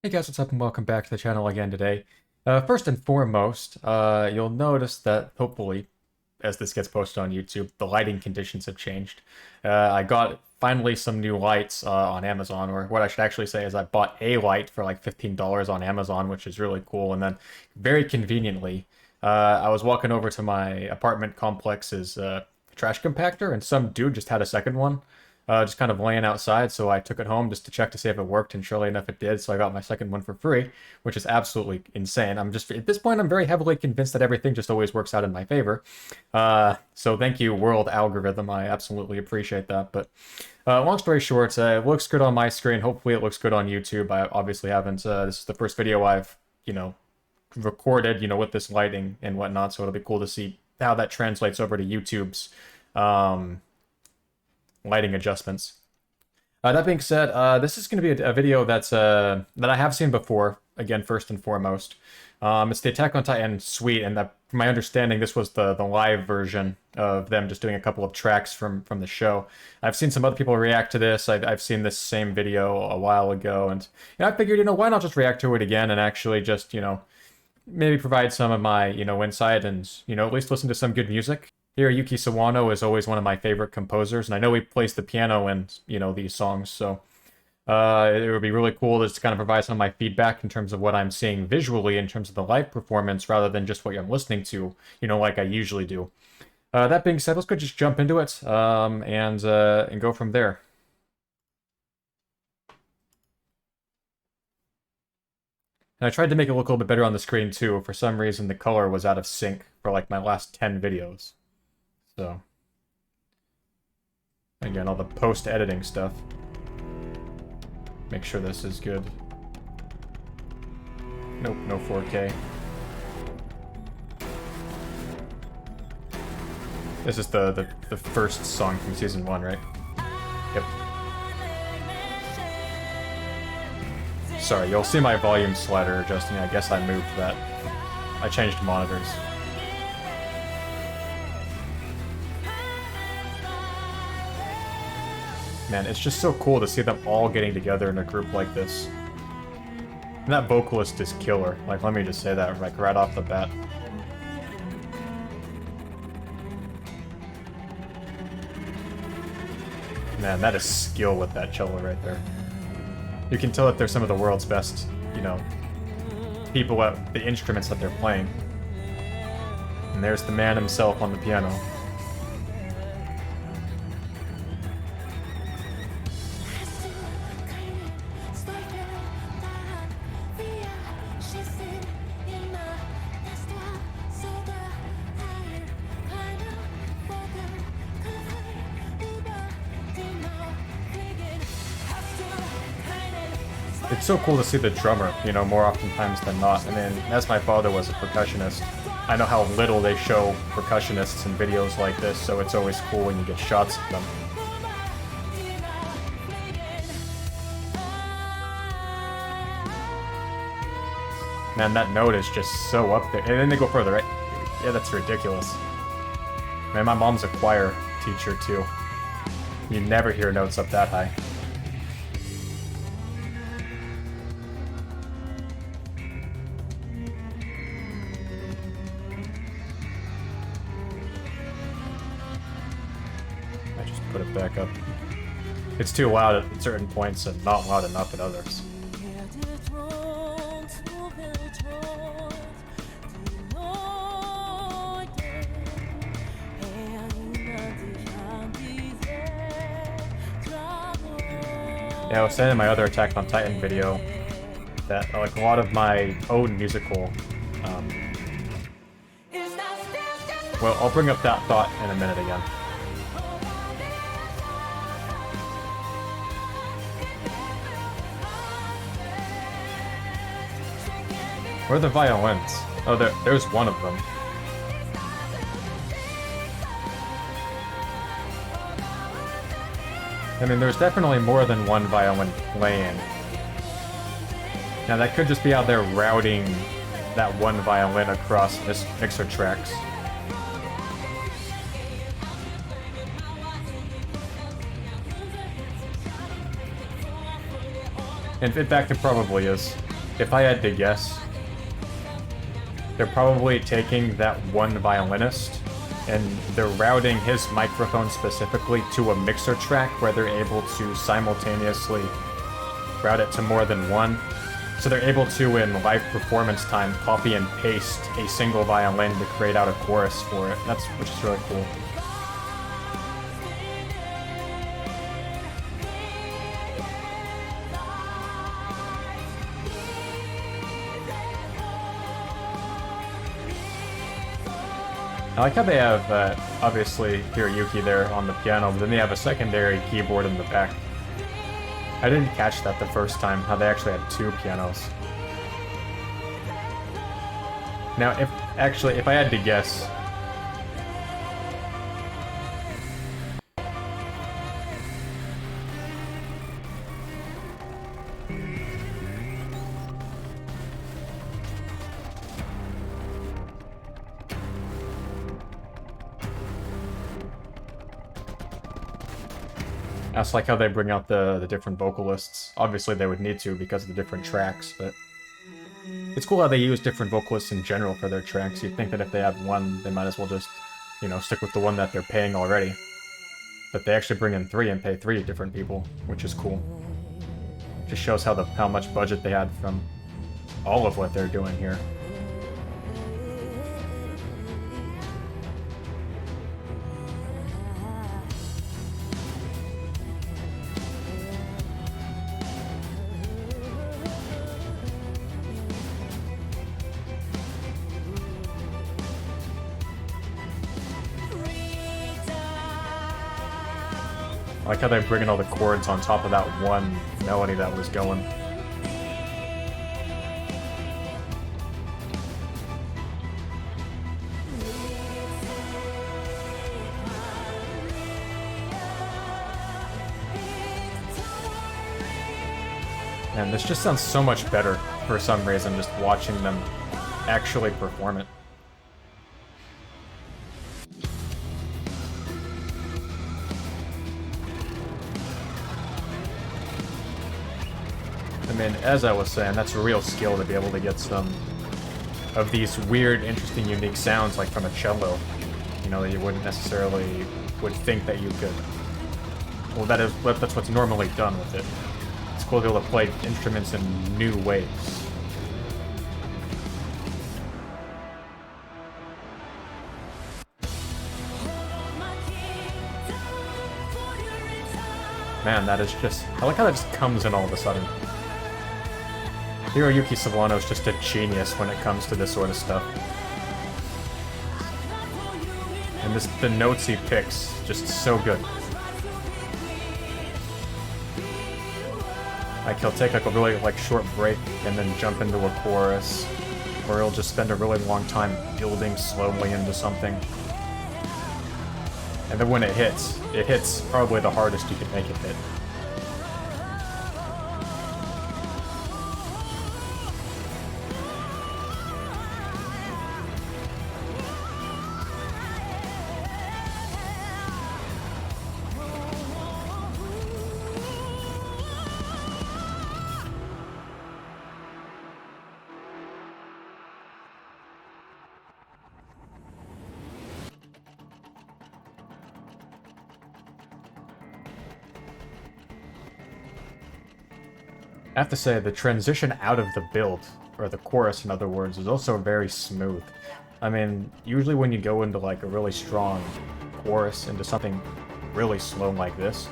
Hey guys, what's up and welcome back to the channel again today. First and foremost, you'll notice that hopefully, as this gets posted on YouTube, the lighting conditions have changed. I got finally some new lights on Amazon, or what I should actually say is I bought a light for like $15 on Amazon, which is really cool, and then very conveniently, I was walking over to my apartment complex's trash compactor, and some dude just had a second one. Just kind of laying outside, so I took it home just to check to see if it worked, and surely enough it did, so I got my second one for free, which is absolutely insane. I'm just, at this point, I'm very heavily convinced that everything just always works out in my favor. So thank you, world algorithm, I absolutely appreciate that, but long story short, it looks good on my screen, hopefully it looks good on YouTube. I obviously haven't, this is the first video I've, recorded, with this lighting and whatnot, so it'll be cool to see how that translates over to YouTube's, lighting adjustments. That being said, this is going to be a video that's that I have seen before. Again, first and foremost, it's the Attack on Titan suite, and from my understanding, this was the live version of them just doing a couple of tracks from the show. I've seen some other people react to this. I've seen this same video a while ago, and I figured, why not just react to it again and actually just maybe provide some of my insight and at least listen to some good music. Hiroyuki Sawano is always one of my favorite composers, and I know he plays the piano in, these songs, so it would be really cool just to kind of provide some of my feedback in terms of what I'm seeing visually in terms of the live performance, rather than just what I'm listening to, like I usually do. That being said, let's go just jump into it, and go from there. And I tried to make it look a little bit better on the screen, too. For some reason, the color was out of sync for, like, my last 10 videos. So, again, all the post-editing stuff. Make sure this is good. Nope, no 4K. This is the first song from Season 1, right? Yep. Sorry, you'll see my volume slider adjusting. I guess I moved that. I changed monitors. Man, it's just so cool to see them all getting together in a group like this. And that vocalist is killer. Like, let me just say that, like, right off the bat. Man, that is skill with that cello right there. You can tell that they're some of the world's best, people at the instruments that they're playing. And there's the man himself on the piano. It's so cool to see the drummer, more oftentimes than not. I mean, as my father was a percussionist, I know how little they show percussionists in videos like this, so it's always cool when you get shots of them. Man, that note is just so up there. And then they go further, right? Yeah, that's ridiculous. Man, my mom's a choir teacher, too. You never hear notes up that high. Put it back up. It's too loud at certain points and not loud enough at others. Yeah, I was saying in my other Attack on Titan video that like a lot of my own musical well, I'll bring up that thought in a minute again. Where are the violins? Oh, there's one of them. I mean, there's definitely more than one violin playing. Now, that could just be how they're routing that one violin across this mixer tracks. In fact, it probably is. if I had to guess, they're probably taking that one violinist and they're routing his microphone specifically to a mixer track where they're able to simultaneously route it to more than one. So they're able to, in live performance time, copy and paste a single violin to create out a chorus for it. Which is really cool. I like how they have, obviously, Hiroyuki there on the piano, but then they have a secondary keyboard in the back. I didn't catch that the first time, how they actually had two pianos. Now, if I had to guess... I just like how they bring out the different vocalists. Obviously they would need to because of the different tracks, but it's cool how they use different vocalists in general for their tracks. You'd think that if they had one, they might as well just, you know, stick with the one that they're paying already. But they actually bring in three and pay three different people, which is cool. Just shows how much budget they had from all of what they're doing here. I like how they're bringing all the chords on top of that one melody that was going. And this just sounds so much better for some reason, just watching them actually perform it. I mean, as I was saying, that's a real skill to be able to get some of these weird, interesting, unique sounds, like from a cello, you know, that you wouldn't necessarily would think that you could. Well, that's what's normally done with it. It's cool to be able to play instruments in new ways. Man, that is just... I like how that just comes in all of a sudden. Hiroyuki Sawano is just a genius when it comes to this sort of stuff. And the notes he picks, just so good. Like, he'll take like a really short break and then jump into a chorus, or he'll just spend a really long time building slowly into something. And then when it hits probably the hardest you can make it hit. I have to say, the transition out of the build, or the chorus in other words, is also very smooth. I mean, usually when you go into like a really strong chorus into something really slow like this,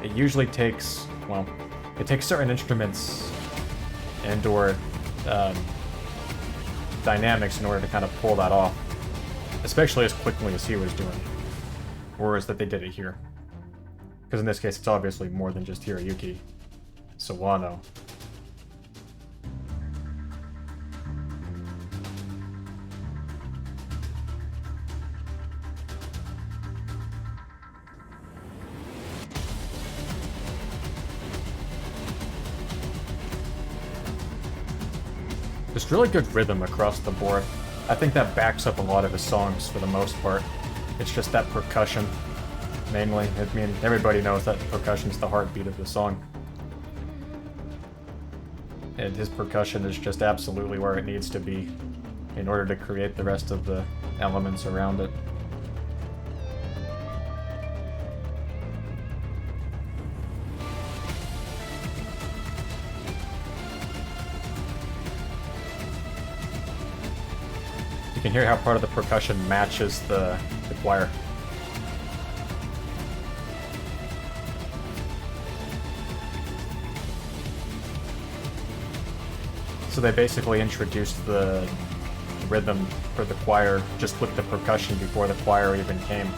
it usually takes, well, it takes certain instruments and or dynamics in order to kind of pull that off, especially as quickly as he was doing, whereas that they did it here. Because in this case, it's obviously more than just Hiroyuki Sawano. Just really good rhythm across the board. I think that backs up a lot of his songs for the most part. It's just that percussion, mainly. I mean, everybody knows that percussion's the heartbeat of the song. and his percussion is just absolutely where it needs to be in order to create the rest of the elements around it. You can hear how part of the percussion matches the choir. So they basically introduced the rhythm for the choir just with the percussion before the choir even came.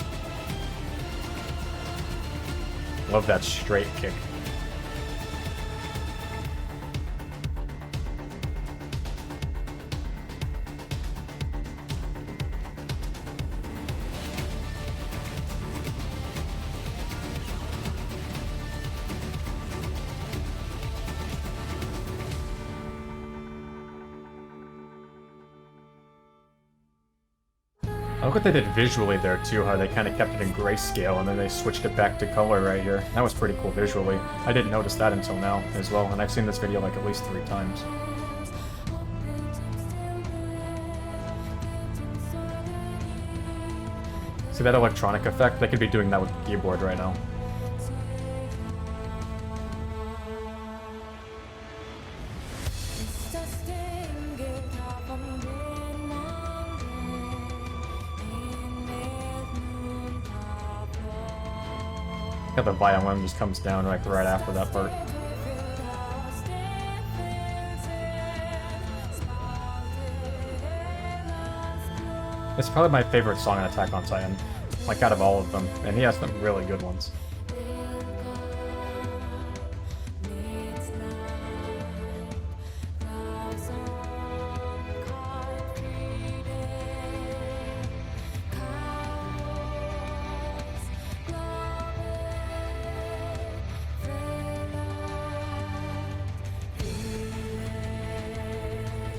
Love that straight kick. I look what they did visually there too, how they kind of kept it in grayscale and then they switched it back to color right here. That was pretty cool visually. I didn't notice that until now as well, and I've seen this video like at least 3 times. See that electronic effect? They could be doing that with the keyboard right now. Yeah, the violin just comes down like right after that part. It's probably my favorite song on Attack on Titan, like out of all of them, and he has some really good ones.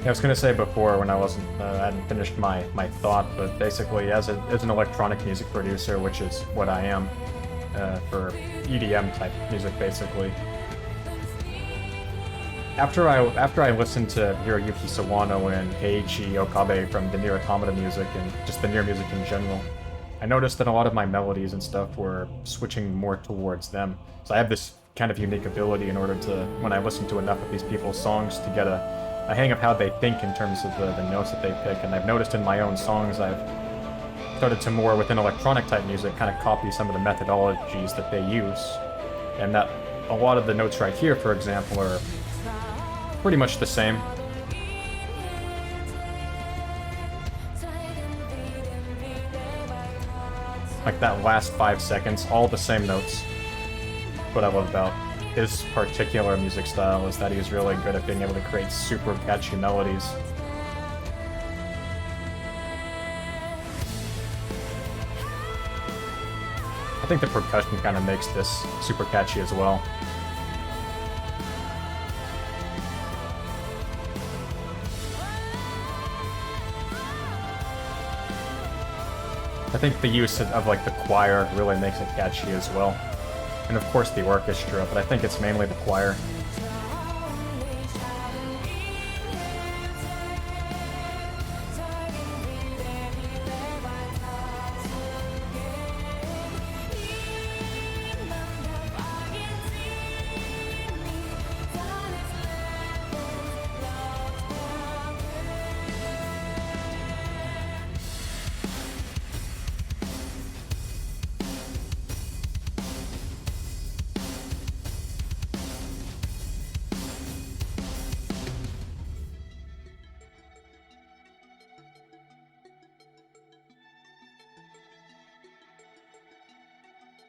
I was gonna say before when I hadn't finished my thought, but basically as an electronic music producer, which is what I am, for EDM type music basically. After I listened to Hiroyuki Sawano and Eiichi Okabe from the Nier Automata music and just the Nier music in general, I noticed that a lot of my melodies and stuff were switching more towards them. So I have this kind of unique ability in order to, when I listen to enough of these people's songs, to get a hang of how they think in terms of the notes that they pick. And I've noticed in my own songs I've started to more, within electronic type music, kind of copy some of the methodologies that they use. And that a lot of the notes right here, for example, are pretty much the same. Like that last 5 seconds, all the same notes. What I love about his particular music style is that he's really good at being able to create super catchy melodies. I think the percussion kind of makes this super catchy as well. I think the use of like the choir really makes it catchy as well. And of course the orchestra, but I think it's mainly the choir.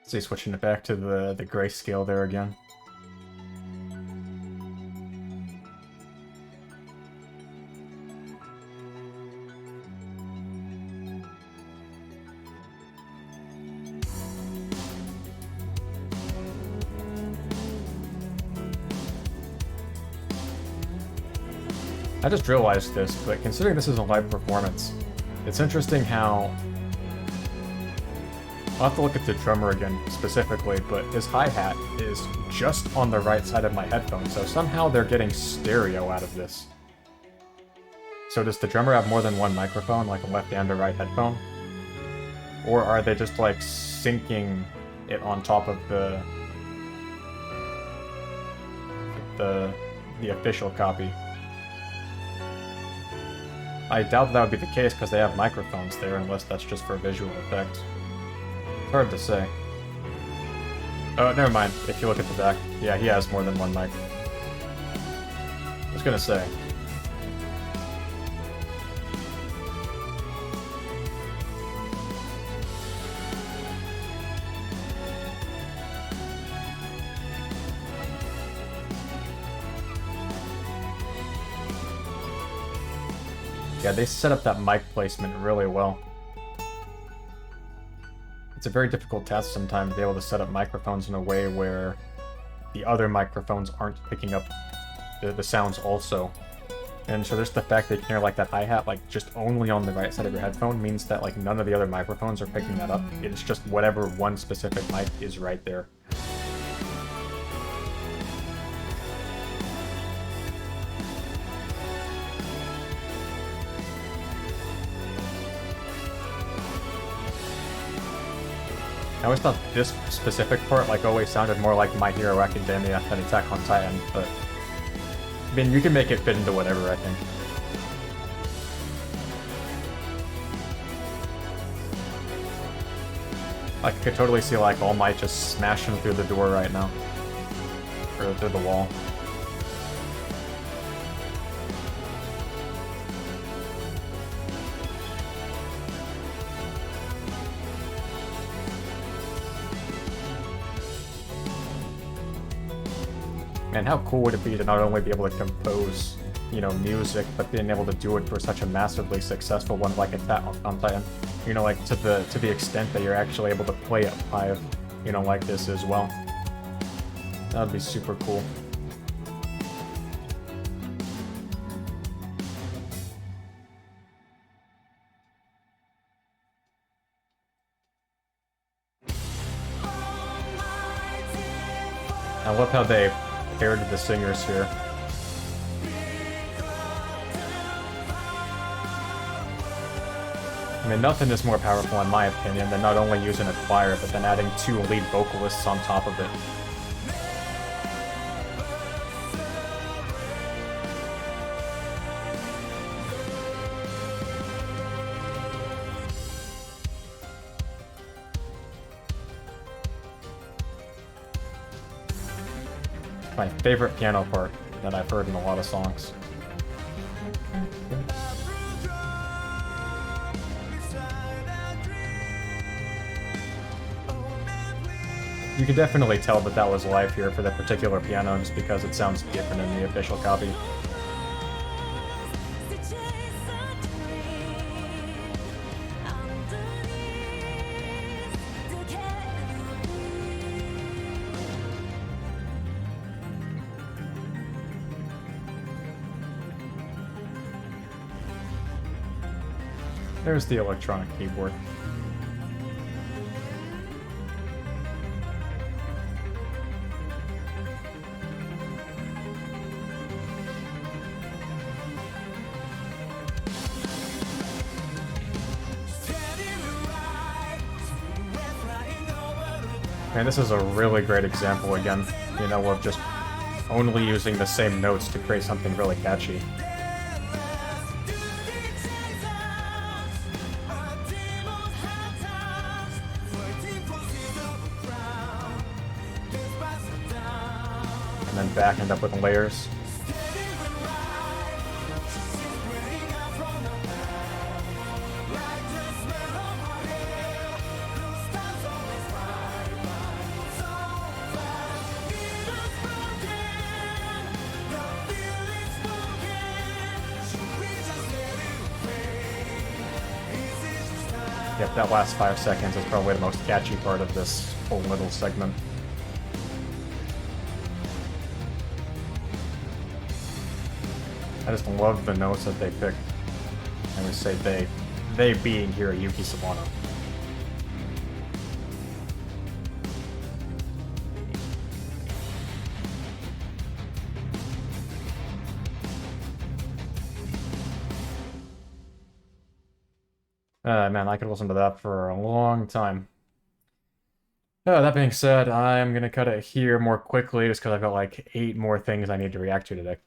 See, switching it back to the grayscale there again. I just realized this, but considering this is a live performance, it's interesting how I'll have to look at the drummer again specifically, but his hi-hat is just on the right side of my headphones, so somehow they're getting stereo out of this. So does the drummer have more than one microphone, like a left and a right headphone? Or are they just like syncing it on top of the official copy? I doubt that would be the case because they have microphones there, unless that's just for visual effect. It's hard to say. Oh, never mind. If you look at the back, yeah, he has more than one mic. I was gonna say. Yeah, they set up that mic placement really well. It's a very difficult task sometimes to be able to set up microphones in a way where the other microphones aren't picking up the sounds also. And so just the fact that you can hear like that hi-hat like just only on the right side of your headphone means that like none of the other microphones are picking that up. It's just whatever one specific mic is right there. I always thought this specific part like always sounded more like My Hero Academia than Attack on Titan, but I mean you can make it fit into whatever, I think. I could totally see like All Might just smashing through the door right now. Or through the wall. Man, how cool would it be to not only be able to compose, you know, music, but being able to do it for such a massively successful one like Attack on Titan. You know, like to the extent that you're actually able to play it live, you know, like this as well. That would be super cool. I love how they paired the singers here. I mean, nothing is more powerful in my opinion than not only using a choir, but then adding two lead vocalists on top of it. My favorite piano part that I've heard in a lot of songs. You can definitely tell that that was live here for that particular piano just because it sounds different in the official copy. There's the electronic keyboard. And this is a really great example again, you know, of just only using the same notes to create something really catchy. And then back end up with layers. Yep, that last 5 seconds is probably the most catchy part of this whole little segment. I just love the notes that they picked. I would say they being Hiroyuki Sawano. Man, I could listen to that for a long time. That being said, I'm gonna cut it here more quickly just because I've got like 8 more things I need to react to today.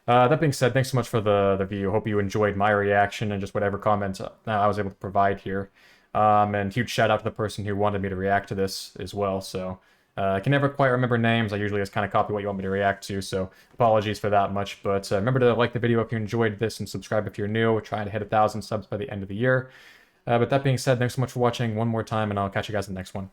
That being said, thanks so much for the view. Hope you enjoyed my reaction and just whatever comments I was able to provide here. And huge shout out to the person who wanted me to react to this as well. So I can never quite remember names. I usually just kind of copy what you want me to react to. So apologies for that much. But remember to like the video if you enjoyed this and subscribe if you're new. We're trying to hit 1,000 subs by the end of the year. But that being said, thanks so much for watching one more time, and I'll catch you guys in the next one.